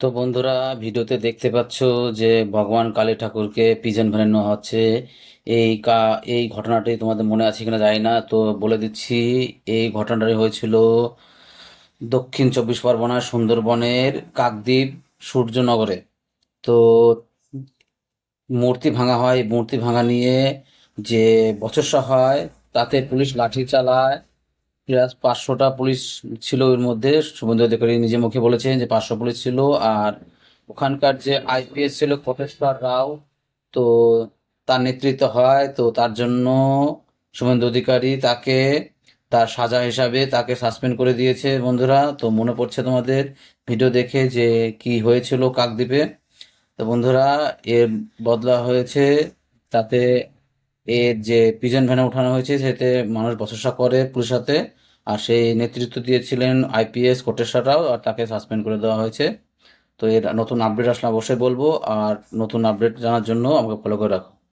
তো বন্ধুরা, ভিডিওতে দেখতে পাচ্ছ যে ভগবান কালী ঠাকুরকে পিজন ভ্যানে নেওয়া হচ্ছে। এই ঘটনাটি তোমাদের মনে আছে কিনা জানি না, তো বলে দিচ্ছি। এই ঘটনাটি হয়েছিল দক্ষিণ চব্বিশ পরগনার সুন্দরবনের কাকদ্বীপ সূর্যনগরে। তো মূর্তি ভাঙা হয়, মূর্তি ভাঙা নিয়ে যে বচসা হয়, তাতে পুলিশ লাঠি চালায়। প্লাস 500টা পুলিশ ছিল এর মধ্যে। শুভেন্দু অধিকারী নিজে মুখে বলেছেন যে 500 পুলিশ ছিল। আর ওখানকার যে আইপিএস ছিল কোটেশ্বর রাও, তো তার নেতৃত্ব হয়। তো তার জন্য শুভেন্দু অধিকারী তাকে তার সাজা হিসাবে তাকে সাসপেন্ড করে দিয়েছে। বন্ধুরা, তো মনে পড়ছে তোমাদের ভিডিও দেখে যে কি হয়েছিল কাকদ্বীপে। তো বন্ধুরা, এর বদলা হয়েছে, তাতে এর যে পিজন ভ্যানে ওঠানো হয়েছে সেতে মানুষ বচসা করে পুলিশের সাথে। আর সেই নেতৃত্ব দিয়েছিলেন আইপিএস কোটেশ্বররাও, আর তাকে সাসপেন্ড করে দেওয়া হয়েছে। তো এর নতুন আপডেট আসলে অবশ্যই বলবো। আর নতুন আপডেট জানার জন্য আমাকে ফলো করে রাখো।